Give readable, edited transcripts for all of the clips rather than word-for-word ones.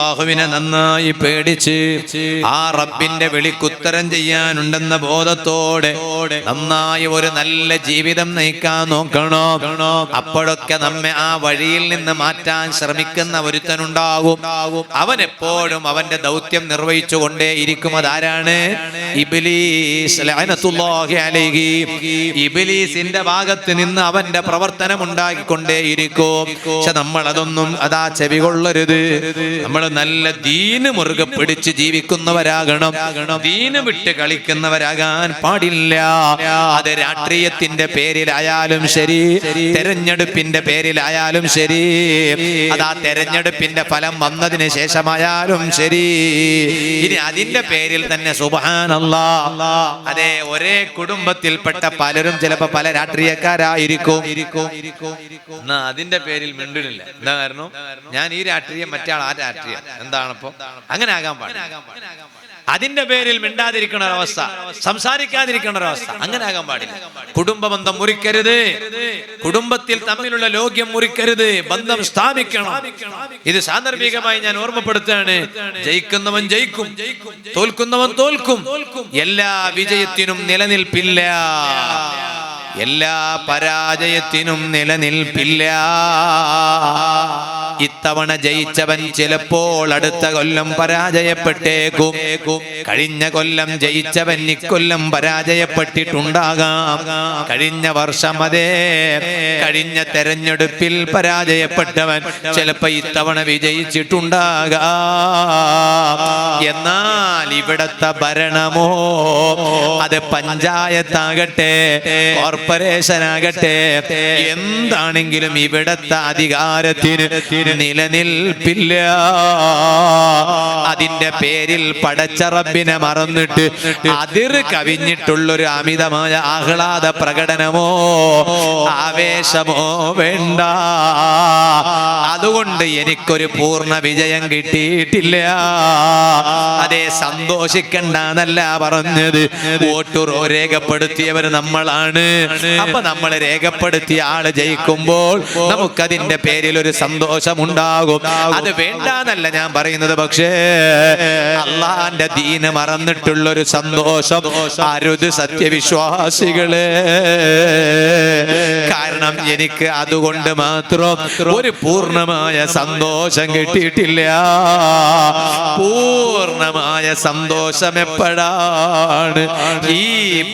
അല്ലാഹുവിനെ നന്നായി പേടിച്ച് ആ റബ്ബിന്റെ വിളിക്കുത്തരം ചെയ്യാനുണ്ടെന്ന ബോധത്തോടെ നന്നായി ഒരു നല്ല ജീവിതം നയിക്കാൻ നോക്കണം. അപ്പോഴൊക്കെ നമ്മെ ആ വഴിയിൽ നിന്ന് മാറ്റാൻ ശ്രമിക്കുന്ന ഒരുത്തനുണ്ടാകും. അവൻ എപ്പോഴും അവന്റെ ദൗത്യം നിർവഹിച്ചു കൊണ്ടേയിരിക്കും. അതാരാണ്? ഇബ്ലീസ് ലഅനത്തുല്ലാഹി അലൈഹി. ഇബ്ലീസിന്റെ ഭാഗത്ത് നിന്ന് അവന്റെ പ്രവർത്തനം ഉണ്ടാക്കിക്കൊണ്ടേയിരിക്കും. പക്ഷെ നമ്മൾ അതൊന്നും ചെവികൊള്ളരുത്. നമ്മൾ നല്ല ദീന് മുറുകെ പിടിച്ച് ജീവിക്കുന്നവരാകണം. ദീന് വിട്ട് കളിക്കുന്നവരാകാൻ പാടില്ല. അത് രാഷ്ട്രീയത്തിന്റെ പേരിലായാലും ശരി, തെരഞ്ഞെടുപ്പിന്റെ പേരിലായാലും ശരി, അതാ തെരഞ്ഞെടുപ്പിന്റെ ഫലം വന്നതിന് ശേഷമായാലും ശരി, ഇനി അതിന്റെ പേരിൽ തന്നെ സുബ്ഹാനല്ലാഹ്, അതെ, ഒരേ കുടുംബത്തിൽപ്പെട്ട പലരും ചിലപ്പോ പല രാഷ്ട്രീയക്കാരായിരിക്കും. എന്നാ അതിന്റെ പേരിൽ മിണ്ടില്ല. എന്താ കാരണം? ഞാൻ ഈ രാഷ്ട്രീയം, മറ്റേ ആൾ ആ രാഷ്ട്രീയം. എന്താണിപ്പോ? അങ്ങനെ ആകാൻ പാടില്ല. അതിന്റെ പേരിൽ മിണ്ടാതിരിക്കുന്ന ഒരവസ്ഥ, സംസാരിക്കാതിരിക്കുന്ന ഒരവസ്ഥ, അങ്ങനെ ആകാൻ പാടില്ല. കുടുംബ ബന്ധം മുറിക്കരുത്. കുടുംബത്തിൽ തമ്മിലുള്ള ലോക്യം മുറിക്കരുത്. ബന്ധം സ്ഥാപിക്കണം. ഇത് സാന്ദർഭികമായി ഞാൻ ഓർമ്മപ്പെടുത്തുകയാണ്. ജയിക്കുന്നവൻ ജയിക്കും, തോൽക്കുന്നവൻ തോൽക്കും. എല്ലാ വിജയത്തിനും നിലനിൽപ്പില്ല, എല്ലാ പരാജയത്തിനും നിലനിൽപ്പില്ല. ഇത്തവണ ജയിച്ചവൻ ചിലപ്പോൾ അടുത്ത കൊല്ലം പരാജയപ്പെട്ടേക്കും. കഴിഞ്ഞ കൊല്ലം ജയിച്ചവൻ ഇക്കൊല്ലം പരാജയപ്പെട്ടിട്ടുണ്ടാകാം. കഴിഞ്ഞ വർഷം, അതേ, കഴിഞ്ഞ തെരഞ്ഞെടുപ്പിൽ പരാജയപ്പെട്ടവൻ ചിലപ്പോ ഇത്തവണ വിജയിച്ചിട്ടുണ്ടാകാം. എന്നാൽ ഇവിടത്തെ ഭരണമോ, അത് പഞ്ചായത്താകട്ടെ, കോർപ്പറേഷൻ ആകട്ടെ, എന്താണെങ്കിലും ഇവിടത്തെ അധികാരത്തിന് നിലനിൽപ്പില്ല. അതിന്റെ പേരിൽ പടച്ച റബ്ബിനെ മറന്നിട്ട് അതിർ കവിഞ്ഞിട്ടുള്ളൊരു അമിതമായ ആഹ്ലാദ പ്രകടനമോ ആവേശമോ വേണ്ട. അതുകൊണ്ട് എനിക്കൊരു പൂർണ്ണ വിജയം കിട്ടിയിട്ടില്ല. അതേ, സന്തോഷിക്കണ്ടെന്നല്ല പറഞ്ഞത്. വോട്ട് രേഖപ്പെടുത്തിയവർ നമ്മളാണ്. അപ്പൊ നമ്മൾ രേഖപ്പെടുത്തിയ ആള് ജയിക്കുമ്പോൾ നമുക്കതിന്റെ പേരിൽ ഒരു സന്തോഷമുണ്ടാകും. അത് വേണ്ടാന്നല്ല ഞാൻ പറയുന്നത്. പക്ഷേ അള്ളാന്റെ ദീന് മറന്നിട്ടുള്ളൊരു സന്തോഷം അരുത് സത്യവിശ്വാസികളെ. കാരണം എനിക്ക് അതുകൊണ്ട് മാത്രം ഒരു പൂർണ്ണമായ സന്തോഷം കിട്ടിയിട്ടില്ല. പൂർണ്ണമായ സന്തോഷം എപ്പോഴാണ്? ഈ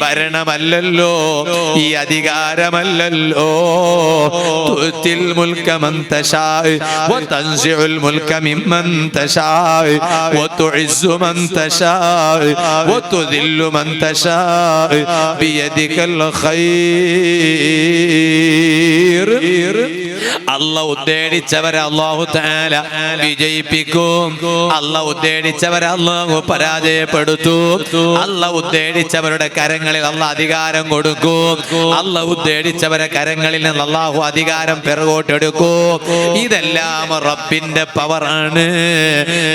ഭരണമല്ലല്ലോ, ഈ അധികാരമല്ലല്ലോ. തുത്തിൽ മുൽക മൻ തശാഅ വതൻസിഉൽ മുൽക മിമ്മൻ തശാഅ വതുഇസ്സു മൻ തശാഅ വതുദില്ലു മൻ തശാഅ ബിയദികൽ ഖൈർ. അല്ലാഹു ഉദ്ദേശിച്ചവരെ അല്ലാഹു തആല വിജയിപ്പിക്കും. അല്ലാഹു ഉദ്ദേശിച്ചവരെ അല്ലാഹു പരാജയപ്പെടുത്തും. അല്ലാഹു ഉദ്ദേശിച്ചവരുടെ കരങ്ങളിൽ അല്ലാഹു അധികാരം കൊടുക്കും. അല്ലാഹു ഉദ്ദേശിച്ചവരെ കരങ്ങളിൽ നിന്ന് അല്ലാഹു അധികാരം പിറകോട്ടെടുക്കും. ഇതെല്ലാം റബ്ബിന്റെ പവറാണ്.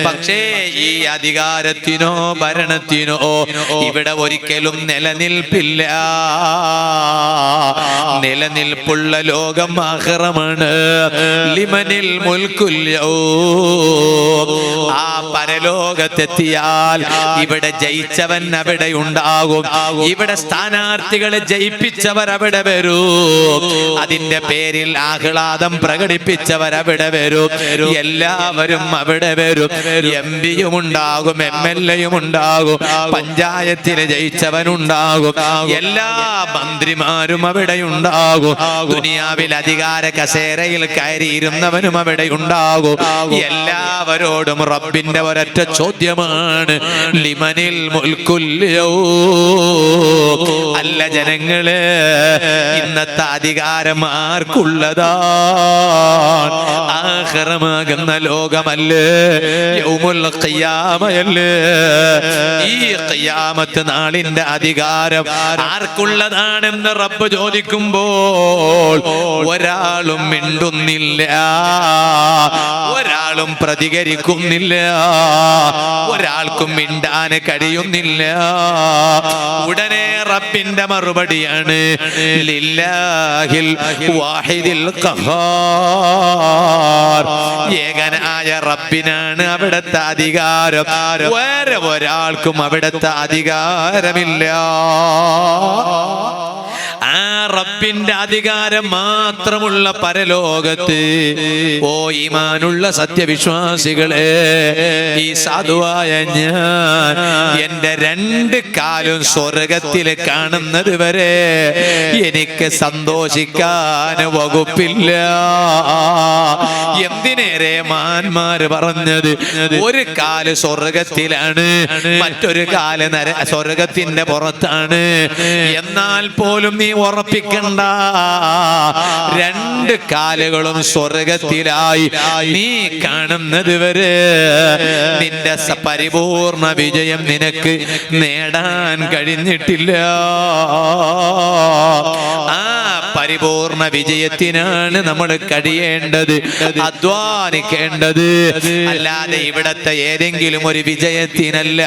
പക്ഷേ ഈ അധികാരത്തിനോ ഭരണത്തിനോ ഇവിടെ ഒരിക്കലും നിലനിൽപ്പില്ല. നിലനിൽപ്പുള്ള ലോകം ആഖിറമാണ്. ലിമനിൽ മുൽക്കുൽ യൗം. ആ പരലോകത്തെത്തിയാൽ ഇവിടെ ജയിച്ചവൻ അവിടെ ഉണ്ടാകും. ഇവിടെ സ്ഥാനാർത്ഥികളെ ജയിപ്പിച്ചവർ അവിടെ വരും. അതിന്റെ പേരിൽ ആഹ്ലാദം പ്രകടിപ്പിച്ചവർ അവിടെ വരും. എല്ലാവരും അവിടെ വരും. എംപിയും ഉണ്ടാകും, MLA-യും ഉണ്ടാകും, പഞ്ചായത്തിലെ ജയിച്ചവനുണ്ടാകും, എല്ലാ മന്ത്രിമാരും അവിടെ ഉണ്ടാകും. ദുനിയാവിൽ അധികാര കസേരയിൽ കയറിയിരുന്നവനും അവിടെ ഉണ്ടാകും. എല്ലാവരോടും റബ്ബിന്റെ ഒരൊറ്റ ചോദ്യമാണ്, ലിമനിൽ മുൽക്കുൽ യൗം. അല്ല ജനങ്ങളെ, ഇന്നത്തെ അധികാരം ആർക്കുള്ളതാണ്? ആഖിറമാകുന്ന ലോകമല്ലേ, യൗമുൽ ഖിയാമയല്ലേ. ഈ ഖിയാമത്ത് നാളിന്റെ അധികാരം ആർക്കുള്ളതാണെന്ന് റബ്ബ് ചോദിക്കുമ്പോൾ ഒരാളും മിണ്ടുന്നില്ല, ഒരാളും പ്രതികരിക്കുന്നില്ല, ഒരാൾക്കും മിണ്ടാൻ കഴിയുന്നില്ല. ഉടനെ റബ്ബിന്റെ മറുപടിയാണ് ലില്ലാഹിൽ വാഹിദിൽ ഖഹാർ. ഏകനായ റബ്ബിനാണ് അവിടുത്തെ അധികാരം, വേറെ ഒരാൾക്കും അവിടുത്തെ അധികാരമില്ല. ആ റബ്ബിന്റെ അധികാരം മാത്രമുള്ള പരലോകത്ത് ഓ ഈമാനുള്ള സത്യവിശ്വാസികളെ, ഈ സാധുവായ ഞാൻ എന്റെ രണ്ട് കാലും സ്വർഗത്തിൽ കാണുന്നത് വരെ എനിക്ക് സന്തോഷിക്കാൻ വകുപ്പില്ല. എന്തിനേറെ മാന്മാര് പറഞ്ഞത്, ഒരു കാല് സ്വർഗത്തിലാണ്, മറ്റൊരു കാല് സ്വർഗത്തിന്റെ പുറത്താണ്. എന്നാൽ പോലും നീ ഉറപ്പിക്കണ്ട, രണ്ട് കാലുകളും സ്വർഗത്തിലായി നീ കാണുന്നത് വരെ നിന്റെ പരിപൂർണ വിജയം നിനക്ക് നേടാൻ കഴിഞ്ഞിട്ടില്ല. ആ പരിപൂർണ വിജയത്തിനാണ് നമ്മൾ കഴിയേണ്ടത്, അധ്വാനിക്കേണ്ടത്, അല്ലാതെ ഇവിടത്തെ ഏതെങ്കിലും ഒരു വിജയത്തിനല്ല.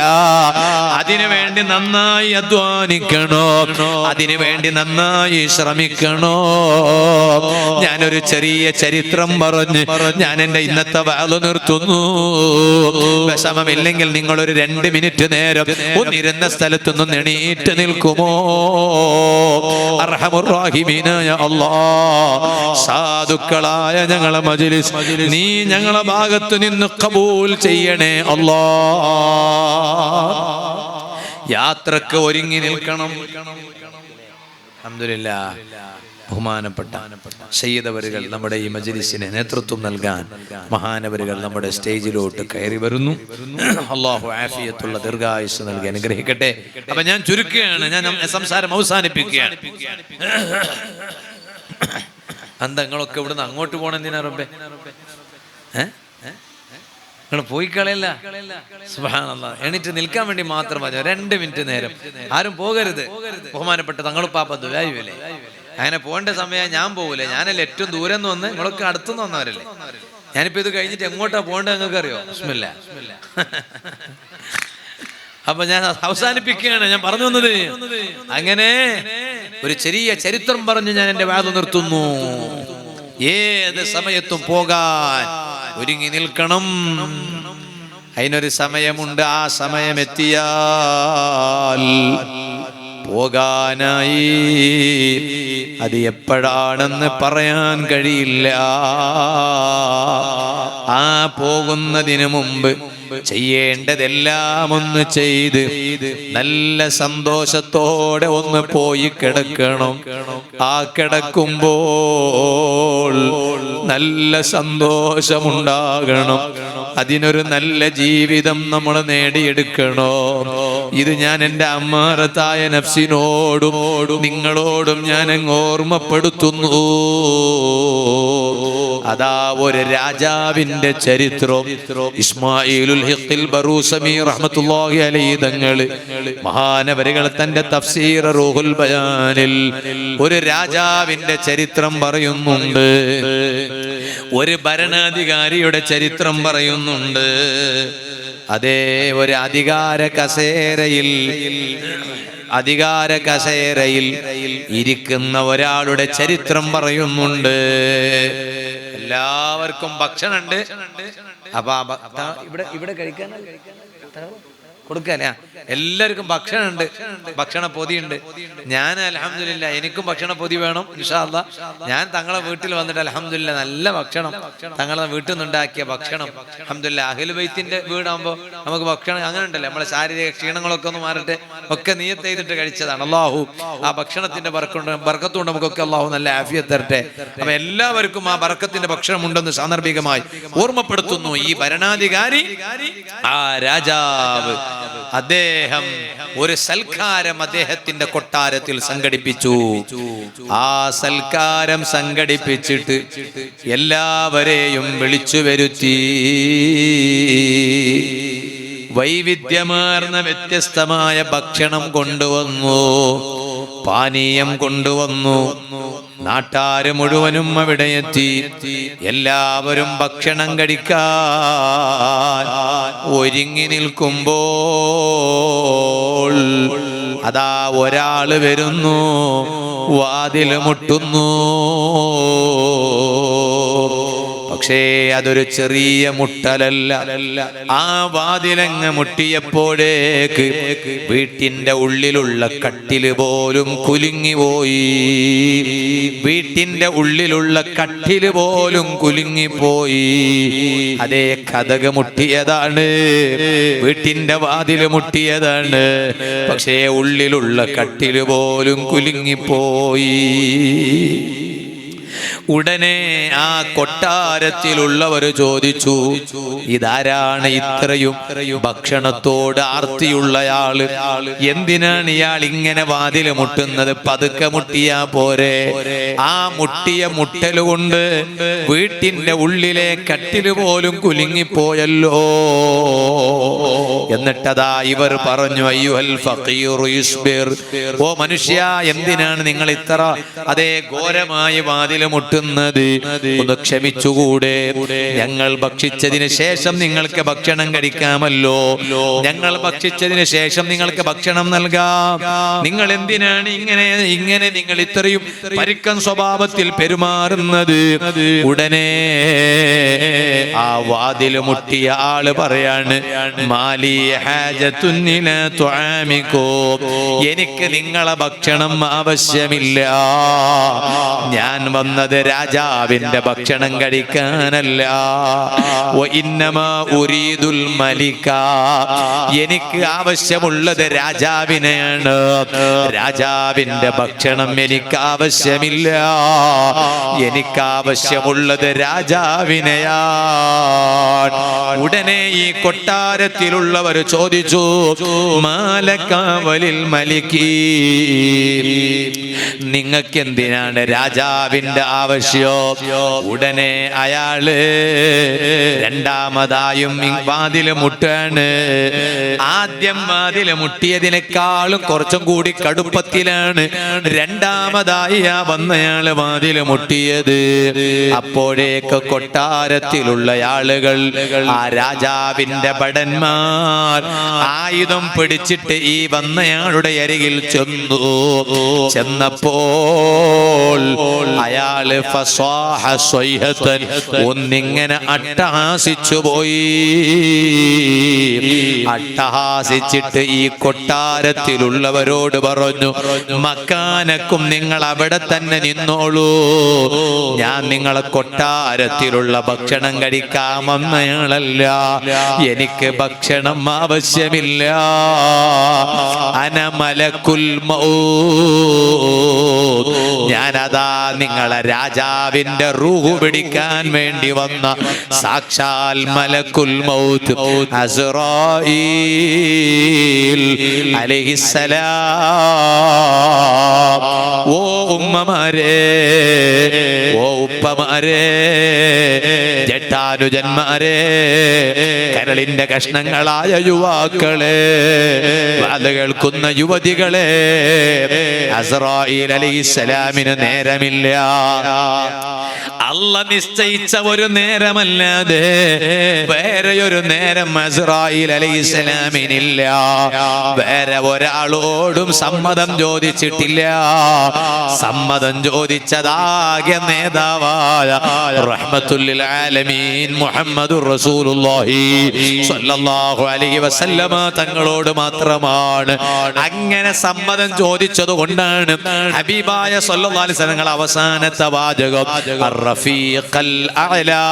അതിനുവേണ്ടി നന്നായി അധ്വാനിക്കണോ, അതിനുവേണ്ടി നന്നായി ശ്രമിക്കണോ. ഞാനൊരു ചെറിയ ചരിത്രം പറഞ്ഞ് ഞാൻ എന്റെ ഇന്നത്തെ വാള് നിർത്തുന്നു. വിഷമമില്ലെങ്കിൽ നിങ്ങളൊരു 2 മിനിറ്റ് നേരം ഒന്നിരുന്ന സ്ഥലത്തൊന്നും എണീറ്റ് നിൽക്കുമോ? അർഹമുർ റഹീമീനായ അല്ലാഹ്, സാധുക്കളായ ഞങ്ങളെ മജ്ലിസ് നീ ഞങ്ങളെ ഭാഗത്ത് നിന്ന് ഖബൂൽ ചെയ്യണേ അല്ലാഹ്. യാത്രക്ക് ഒരുങ്ങി നിൽക്കണം. അൽഹംദുലില്ലാഹ്, ബഹുമാനപ്പെട്ട സയ്യിദവറുകൾ നമ്മുടെ ഈ മജ്ലിസിന് നേതൃത്വം നൽകാൻ മഹാനവറുകൾ നമ്മുടെ സ്റ്റേജിലോട്ട് കയറി വരുന്നു. അല്ലാഹു ആഫിയത്തുള്ള ദീർഘായുസ്സ് നൽകി അനുഗ്രഹിക്കട്ടെ. അപ്പൊ ഞാൻ ചുരുക്കുകയാണ്, ഞാൻ സംസാരം അവസാനിപ്പിക്കുകയാണ്. അന്തങ്ങളൊക്കെ ഇവിടുന്ന് അങ്ങോട്ട് പോണെന്തിനാ റബ്ബേ? നിങ്ങൾ പോയി കളയല്ല. സുബ്ഹാനല്ലാഹ്, എണീറ്റ് നിൽക്കാൻ വേണ്ടി മാത്രം മതി 2 മിനിറ്റ് നേരം. ആരും പോകരുത്. ബഹുമാനപ്പെട്ട തങ്ങളുപ്പാപ്പ ദുആയില്ലേ, അങ്ങനെ പോകേണ്ട സമയം ഞാൻ പോകൂല. ഞാനല്ലേ ഏറ്റവും ദൂരം നിന്ന് വന്ന്, നിങ്ങളൊക്കെ അടുത്തുനിന്ന് വന്നവരല്ലേ. ഞാനിപ്പോ ഇത് കഴിഞ്ഞിട്ട് എങ്ങോട്ടാ പോകേണ്ടത് നിങ്ങൾക്ക് അറിയോ? ബിസ്മില്ലാ. അപ്പൊ ഞാൻ അവസാനിപ്പിക്കുകയാണ്. ഞാൻ പറഞ്ഞു വന്നത് അങ്ങനെ ഒരു ചെറിയ ചരിത്രം പറഞ്ഞ് ഞാൻ എന്റെ വാദം നിർത്തുന്നു. ഏത് സമയത്തും പോകാൻ ഒരുങ്ങി നിൽക്കണം. അതിനൊരു സമയമുണ്ട്. ആ സമയം എത്തിയാൽ പോകാനായി. അത് എപ്പോഴാണെന്ന് പറയാൻ കഴിയില്ല. ആ പോകുന്നതിന് മുമ്പ് ചെയ്യേണ്ടതെല്ലാം ഒന്ന് ചെയ്ത് നല്ല സന്തോഷത്തോടെ ഒന്ന് പോയി കിടക്കണം. ആ കിടക്കുമ്പോൾ നല്ല സന്തോഷമുണ്ടാകണം. അതിനൊരു നല്ല ജീവിതം നമ്മൾ നേടിയെടുക്കണോ. ഇത് ഞാൻ എൻ്റെ അമ്മാറത്തായ നഫ്സിനോടും നിങ്ങളോടും ഞാൻ അങ്ങ് ഓർമ്മപ്പെടുത്തുന്നു. അതാ ഒരു രാജാവിന്റെ ചരിത്രം. ഇസ്മായിലുൽ ഹിഖിൽ ബറൂസമി റഹ്മത്തുള്ളാഹി അലൈഹി തങ്ങൾ മഹാനവരുകൾ തന്റെ തഫ്സീർ റൂഹുൽ ബയാനിൽ ഒരു രാജാവിന്റെ ചരിത്രം പറയുന്നുണ്ട്. ഒരു ഭരണാധികാരിയുടെ ചരിത്രം പറയുന്നുണ്ട്. അതേ, ഒരു അധികാര കസേരയിൽ ഇരിക്കുന്ന ഒരാളുടെ ചരിത്രം പറയുന്നുണ്ട്. എല്ലാവർക്കും ഭക്ഷണമുണ്ട്. അപ്പൊ ഇവിടെ കഴിക്കാൻ കൊടുക്കാല്ലേ, എല്ലാവർക്കും ഭക്ഷണമുണ്ട്, ഭക്ഷണ പൊതിയുണ്ട്. ഞാൻ അൽഹംദുലില്ലാ എനിക്കും ഭക്ഷണ പൊതി വേണം ഇൻഷാ അല്ലാഹ്. ഞാൻ തങ്ങളെ വീട്ടിൽ വന്നിട്ട് അൽഹംദുലില്ലാ നല്ല ഭക്ഷണം, തങ്ങളെ വീട്ടിൽ നിന്നുണ്ടാക്കിയ ഭക്ഷണം. അൽഹംദുലില്ലാ, അഹ്ലു ബൈത്തിന്റെ വീടാകുമ്പോൾ നമുക്ക് ഭക്ഷണം അങ്ങനെ ഉണ്ടല്ലോ, നമ്മളെ ശാരീരിക ക്ഷീണങ്ങളൊക്കെ ഒന്ന് മാറട്ടെ ഒക്കെ നിയത്ത് ചെയ്തിട്ട് കഴിച്ചതാണ്. അല്ലാഹു ആ ഭക്ഷണത്തിന്റെ ബർക്കത്തുകൊണ്ട് നമുക്കൊക്കെ അല്ലാഹു നല്ല ആഫിയത്ത് തരട്ടെ. അപ്പൊ എല്ലാവർക്കും ആ ബർക്കത്തിന്റെ ഭക്ഷണം ഉണ്ടെന്ന് സാന്ദർഭികമായി ഓർമ്മപ്പെടുത്തുന്നു. ഈ ഭരണാധികാരി, ആ രാജാവ്, അദ്ദേഹം ഒരു സൽക്കാരം അദ്ദേഹത്തിന്റെ കൊട്ടാരത്തിൽ സംഘടിപ്പിച്ചു. ആ സൽക്കാരം സംഘടിപ്പിച്ചിട്ട് എല്ലാവരെയും വിളിച്ചു വരുത്തി. വൈവിധ്യമാർന്ന വ്യത്യസ്തമായ ഭക്ഷണം കൊണ്ടുവന്നു, പാനീയം കൊണ്ടുവന്നു, നാട്ടാര് മുഴുവനും അവിടെ എത്തി. എല്ലാവരും ഭക്ഷണം കഴിക്കാൻ ഒരുങ്ങി നിൽക്കുമ്പോൾ അതാ ഒരാള് വരുന്നു, വാതിൽ മുട്ടുന്നു. പക്ഷേ അതൊരു ചെറിയ മുട്ടലല്ല. ആ വാതിലങ്ങ് മുട്ടിയപ്പോഴേക്ക് വീട്ടിന്റെ ഉള്ളിലുള്ള കട്ടില് പോലും കുലുങ്ങിപ്പോയി. വീട്ടിന്റെ ഉള്ളിലുള്ള കട്ടില് പോലും കുലുങ്ങിപ്പോയി. അതേ കതക് മുട്ടിയതാണ്, വീട്ടിന്റെ വാതില് മുട്ടിയതാണ്. പക്ഷേ ഉള്ളിലുള്ള കട്ടില് പോലും കുലുങ്ങിപ്പോയി. ഉടനെ ആ കൊട്ടാരത്തിലുള്ളവർ ചോദിച്ചു, ഇതാരാണ് ഇത്രയും ഭക്ഷണത്തോട് ആർത്തിയുള്ളയാള്? എന്തിനാണ് ഇയാൾ ഇങ്ങനെ വാതില് മുട്ടുന്നത്? പതുക്കെ മുട്ടിയാ പോരെ? ആ മുട്ടിയ മുട്ടലുകൊണ്ട് വീട്ടിന്റെ ഉള്ളിലെ കട്ടില് പോലും കുലുങ്ങിപ്പോയല്ലോ. എന്നിട്ടതാ ഇവർ പറഞ്ഞു, അയ്യുഹൽ ഫഖീറു യുസ്ബിർ, ഓ മനുഷ്യ, എന്തിനാണ് നിങ്ങൾ ഇത്ര അതേ ഘോരമായി വാതില് മുട്ടുന്നത്? ഒന്ന് ക്ഷമിച്ചുകൂടെ? ഞങ്ങൾ ഭക്ഷിച്ചതിന് ശേഷം നിങ്ങൾക്ക് ഭക്ഷണം കഴിക്കാമല്ലോ. ഞങ്ങൾ ഭക്ഷിച്ചതിന് ശേഷം നിങ്ങൾക്ക് ഭക്ഷണം നൽകാം. നിങ്ങൾ എന്തിനാണ് ഇങ്ങനെ നിങ്ങൾ ഇത്രയും പരുക്കൻ സ്വഭാവത്തിൽ പെരുമാറുന്നത്? ഉടനെ ആ വാതിൽ മുട്ടിയ ആള് പറയാണ്, മാലി ഹാജത്തുൻ ഇലാ തുആമികും, എനിക്ക് നിങ്ങളെ ഭക്ഷണം ആവശ്യമില്ല. ഞാൻ വന്നത് രാജാവിന്റെ ഭക്ഷണം കഴിക്കാനല്ല. വഇന്നമാ ഉരീദുൽ മലിക, എനിക്ക് ആവശ്യമുള്ളത് രാജാവിനെയാണ്. രാജാവിന്റെ ഭക്ഷണം എനിക്ക് ആവശ്യമില്ല. എനിക്ക് ആവശ്യമുള്ളത് രാജാവിനെയാണ്. ഉടനെ ഈ കൊട്ടാരത്തിലുള്ളവർ ചോദിച്ചു, മാലക വലിൽ മലികി, നിങ്ങൾക്ക് എന്തിനാണ് രാജാവിന്റെ ആവശ്യം? ഉടനെ അയാള് രണ്ടാമതായും വാതില് മുട്ടാണ്. ആദ്യം വാതില് മുട്ടിയതിനേക്കാളും കുറച്ചും കൂടി കടുപ്പത്തിലാണ് രണ്ടാമതായി ആ വന്നയാള് വാതില് മുട്ടിയത്. അപ്പോഴേക്ക് കൊട്ടാരത്തിലുള്ള ആളുകൾ, ആ രാജാവിന്റെ ഭടന്മാർ ആയുധം പിടിച്ചിട്ട് ഈ വന്നയാളുടെ അരികിൽ ചെന്നു. ചെന്നപ്പോൾ അയാള് ഫസാഹ സ്വൈഹതൻ, ഒന്നിങ്ങനെ അട്ടഹാസിച്ചു പോയി. അട്ടഹാസിച്ചിട്ട് ഈ കൊട്ടാരത്തിലുള്ളവരോട് പറഞ്ഞു, മക്കാനക്കും, നിങ്ങൾ അവിടെ തന്നെ നിന്നോളൂ. ഞാൻ നിങ്ങളെ കൊട്ടാരത്തിലുള്ള ഭക്ഷണം കഴിക്കാമെന്നയാളല്ല. എനിക്ക് ഭക്ഷണം ആവശ്യമില്ല. അന മലക്കുൽ മൗത്ത്, ഞാനതാ നിങ്ങളെ രാജാവിന്റെ റൂഹ് പിടിക്കാൻ വേണ്ടി വന്ന സാക്ഷാൽ മലക്കുൽ മൗത്ത് അസ്റായീൽ അലൈഹിസ്സലാം. ഓ ഉമ്മമാരെ, ഓ ഉപ്പമാരെ, ജട്ടാനുജന്മാരെ, കരളിന്റെ കഷ്ണങ്ങളായ യുവാക്കളെ, അത് കേൾക്കുന്ന യുവതികളെ, അസ്റായീൽ അലൈഹിസ്സലാമിന് നേരമില്ല. അല്ല നിശ്ചയിച്ച ഒരു നേരമല്ലാതെ വേറെയൊരു നേരം അസ്റായീൽ അലൈഹിസ്സലാമിനില്ല. വേറെ ഒരാളോടും സമ്മതം ചോദിച്ചിട്ടില്ല. സമ്മതം ചോദിച്ചതാകെ നേതാവായ റഹ്മത്തുൽ ലിൽ ആലമീൻ മുഹമ്മദുർ റസൂലുള്ളാഹി സ്വല്ലല്ലാഹു അലൈഹി വസല്ലമ തങ്ങളോട് മാത്രമാണ്. അങ്ങനെ സമ്മതം ചോദിച്ചത് കൊണ്ടാണ് ഹബീബായ സ്വല്ലല്ലാഹു അലൈഹി വസല്ലം അവസാനത്തെ വാചകം അർ-റഫീഖൽ അഅ്ലാ,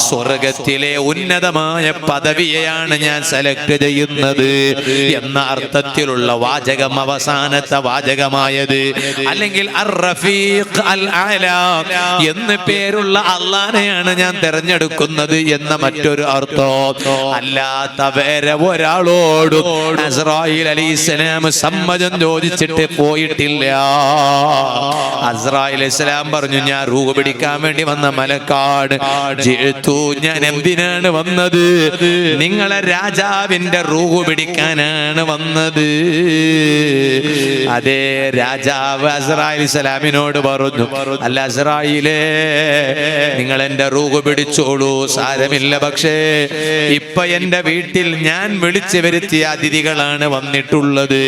സ്വർഗ്ഗത്തിലെ ഉന്നതമായ പദവിയെയാണ് ഞാൻ സെലക്ട് ചെയ്യുന്നത് എന്ന അർത്ഥത്തിലുള്ള വാചകം അവസാനത്തെ വാചകമായത്. അല്ലെങ്കിൽ അർ-റഫീഖ് അൽ അഅ്ലാ എന്ന് പേരുള്ള അല്ലാഹ് അള്ളാനെയാണ് ഞാൻ തെരഞ്ഞെടുക്കുന്നത് എന്ന മറ്റൊരു അർത്ഥം. അല്ലാത്ത വേറെ ഒരാളോടും അസ്രായീൽ അലൈഹിസ്സലാം സമ്മതം ചോദിച്ചിട്ട് പോയിട്ടില്ല. അസ്രായീൽ അലൈഹിസ്സലാം പറഞ്ഞു, ഞാൻ റൂഹ് പിടിക്കാൻ വേണ്ടി വന്ന മലക്കാണ്. ഞാൻ എന്തിനാണ് വന്നത്? നിങ്ങളെ രാജാവിന്റെ റൂഹ് പിടിക്കാനാണ് വന്നത്. അതേ രാജാവ് അസ്രായീൽ അലൈഹിസ്സലാമിനോട് പറഞ്ഞു, അല്ല അസ്രായീലേ, നിങ്ങൾ എന്റെ റൂഹ് പിടിച്ചോളൂ, സാരമില്ല. പക്ഷേ ഇപ്പൊ എന്റെ വീട്ടിൽ ഞാൻ വിളിച്ചു വരുത്തിയ അതിഥികളാണ് വന്നിട്ടുള്ളത്.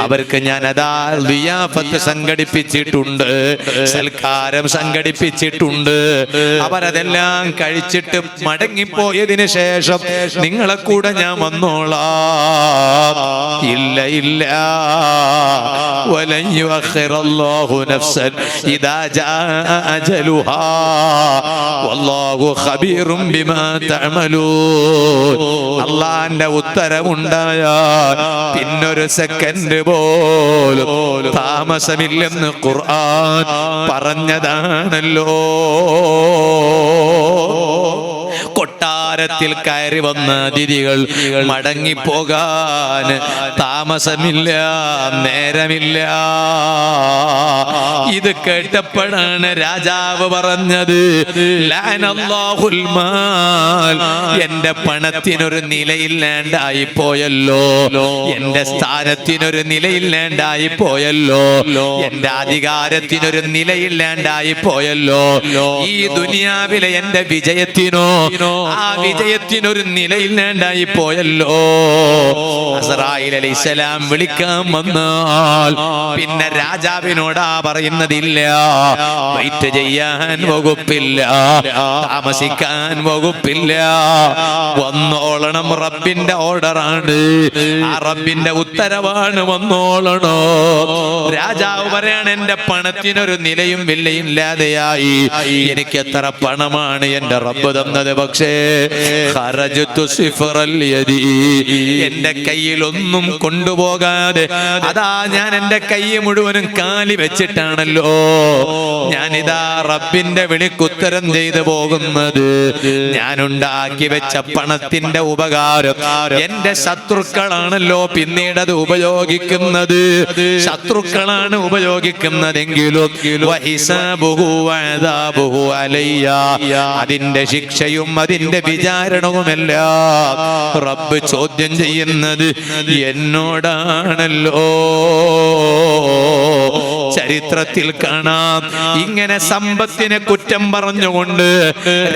അവർക്ക് ഞാൻ അതാ ളിയാഫത്ത് സംഘടിപ്പിച്ചിട്ടുണ്ട്, സൽക്കാരം സംഘടിപ്പിച്ചിട്ടുണ്ട്. അവരതെല്ലാം കഴിച്ചിട്ട് മടങ്ങിപ്പോയതിനു ശേഷം നിങ്ങളെ കൂടെ ഞാൻ വന്നോളാം. ഇല്ല ഇല്ല, വലൻ യുഅഖിറല്ലാഹു നഫ്സൻ ഇദാ ജാഅ അജലുഹാ വല്ലാഹു ഖബീറും ബിമാ തഅമലൂൻ. അല്ലാഹുവിന്റെ ഉത്തരവുണ്ടായാൽ പിന്നൊരു സെക്കൻഡ് പോലും താമസമില്ലെന്ന് ഖുർആൻ പറഞ്ഞതാണല്ലോ. കൊട്ടാരത്തിൽ കയറി വന്ന അതിഥികൾ മടങ്ങിപ്പോകാൻ താമസമില്ല, നേരമില്ല. ഇത് കേട്ടപ്പോഴാണ് രാജാവ് പറഞ്ഞത്, ലഅനല്ലാഹുൽ മാൽ, എന്റെ പണത്തിനൊരു നിലയില്ലാണ്ടായി പോയല്ലോ, എന്റെ സ്ഥാനത്തിനൊരു നിലയില്ലാണ്ടായി പോയല്ലോ, എന്റെ അധികാരത്തിനൊരു നിലയില്ലാണ്ടായി പോയല്ലോ. ഈ ദുനിയാവിലെ എന്റെ വിജയത്തിനോ ആ വിജയത്തിനൊരു നിലയില്ലാണ്ടായി പോയല്ലോ. അസ്രായീൽ അലൈഹിസ്സലാം വിളിക്കാൻ വന്നാൽ പിന്നെ രാജാവിനോടാ പറയുന്നതില്ല, വെയിറ്റ് ചെയ്യാൻ വകുപ്പില്ല, താമസിക്കാൻ വകുപ്പില്ല, വന്നോളണം. റബ്ബിന്റെ ഓർഡറാണ്, ആ റബ്ബിന്റെ ഉത്തരവാണ്, വന്നോളണോ. രാജാവ് പറയാണ്, എന്റെ പണത്തിനൊരു നിലയും വിലയും ഇല്ലാതെയായി. എനിക്ക് എത്ര പണമാണ് എന്റെ റബ്ബ് തന്നത്, പക്ഷേ എന്റെ കയ്യിൽ ഒന്നും കൊണ്ടുപോകാതെ അതാ ഞാൻ എന്റെ കൈ മുഴുവനും കാലി വെച്ചിട്ടാണല്ലോ ഞാനിതാ റബ്ബിന്റെ വിളിക്കുത്തരം ചെയ്തു പോകുന്നത്. ഞാനുണ്ടാക്കി വെച്ച പണത്തിന്റെ ഉപകാരം എന്റെ ശത്രുക്കളാണല്ലോ പിന്നീട് അത് ഉപയോഗിക്കുന്നത്. ശത്രുക്കളാണ് ഉപയോഗിക്കുന്നതെങ്കിലും അതിന്റെ ശിക്ഷയും അതിന്റെ വിചാരണവുമെല്ലാം റബ്ബ് ചോദ്യം ചെയ്യുന്നത് എന്നോടാണല്ലോ. ചരിത്രത്തിൽ കാണാം, ഇങ്ങനെ സമ്പത്തിനെ കുറ്റം പറഞ്ഞുകൊണ്ട്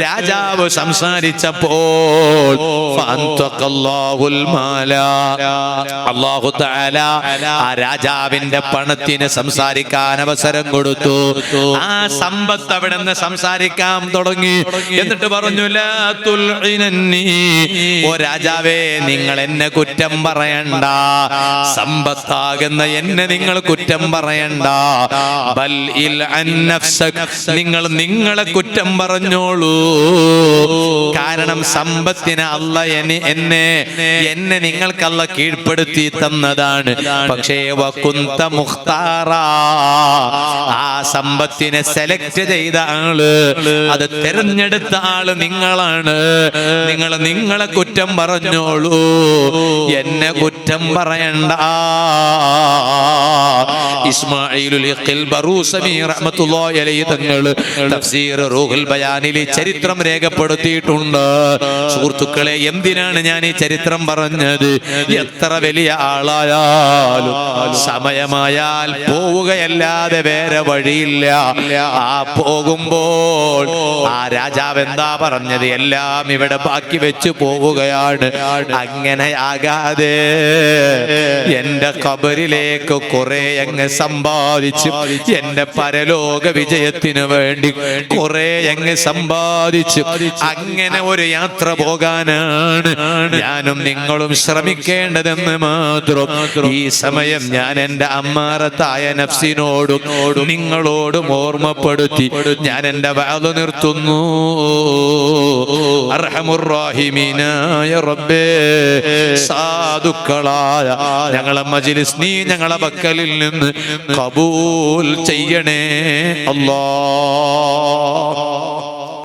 രാജാവ് സംസാരിച്ചപ്പോൾ അല്ലാഹു തആല ആ രാജാവിന്റെ പണത്തിന് സംസാരിക്കാൻ അവസരം കൊടുത്തു. ആ സമ്പത്ത് അവിടെ നിന്ന് സംസാരിക്കാൻ തുടങ്ങി. എന്നിട്ട് പറഞ്ഞു, ലാ തുൽഇനന്നി, ഓ രാജാവേ, നിങ്ങൾ എന്നെ കുറ്റം പറയണ്ട, സമ്പത്താകുന്ന എന്നെ നിങ്ങൾ കുറ്റം പറയണ്ട. ബൽ ഇൽ അൻ നഫ്സക്, നിങ്ങൾ നിങ്ങളെ കുറ്റം പറഞ്ഞോളൂ. കാരണം സമ്പത്തിനെ അല്ലാഹ് എന്നെ നിങ്ങൾക്ക് അല്ലാഹ് കീഴ്പ്പെടുത്തി തന്നതാണ്. പക്ഷേ വകുന്ത മുഖ്താറ, ആ സമ്പത്തിനെ സെലക്ട് ചെയ്ത ആള്, അത് തെരഞ്ഞെടുത്ത ആള് നിങ്ങളാണ്. നിങ്ങളെ കുറ്റം പറഞ്ഞോളൂ, എന്നെ കുറ്റം പറയണ്ട. ഇസ്മാഈലുൽ ഇഖ്ൽ ബറൂസമി റഹ്മത്തുള്ളാഹി അലൈഹി തങ്ങൾ തഫ്സീർ റൂഹുൽ ബയാനിൽ ചരിത്രം രേഖപ്പെടുത്തിയിട്ടുണ്ട്. സുഹൃത്തുക്കളെ, എന്തിനാണ് ഞാൻ ഈ ചരിത്രം പറഞ്ഞത്? എത്ര വലിയ ആളായാലും സമയമായാൽ പോവുകയല്ലാതെ വേറെ വഴിയില്ല. ആ പോകുമ്പോൾ ആ രാജാവ് എന്താ പറഞ്ഞത്? എല്ലാം ഇവിടെ ബാക്കി വെച്ച് പോവുകയാണ്. അങ്ങനെ ആകാതെ എന്റെ ഖബറിലേക്ക് കുറെ അങ്ങ് സമ്പാദിച്ചു, എന്റെ പരലോക വിജയത്തിന് വേണ്ടി കുറെ അങ്ങ് സമ്പാദിച്ചു. അങ്ങനെ ഒരു യാത്ര പോകാനാണ് ഞാനും നിങ്ങളും ശ്രമിക്കേണ്ടതെന്ന് മാത്രം ഈ സമയം ഞാൻ എന്റെ അമ്മാറത്തായ നഫ്സിനോടും നിങ്ങളോടും ഓർമ്മപ്പെടുത്തി ഞാൻ എന്റെ വാദം നിർത്തുന്നു. അർഹമുർ റഹീമീനായ റബ്ബേ, സാധുക്കളായ ഞങ്ങളെ മജ്ലിസ് നീ ഞങ്ങളെ പക്കലിൽ നിന്ന് കബൂൽ ചെയ്യണേ അല്ലാഹ്.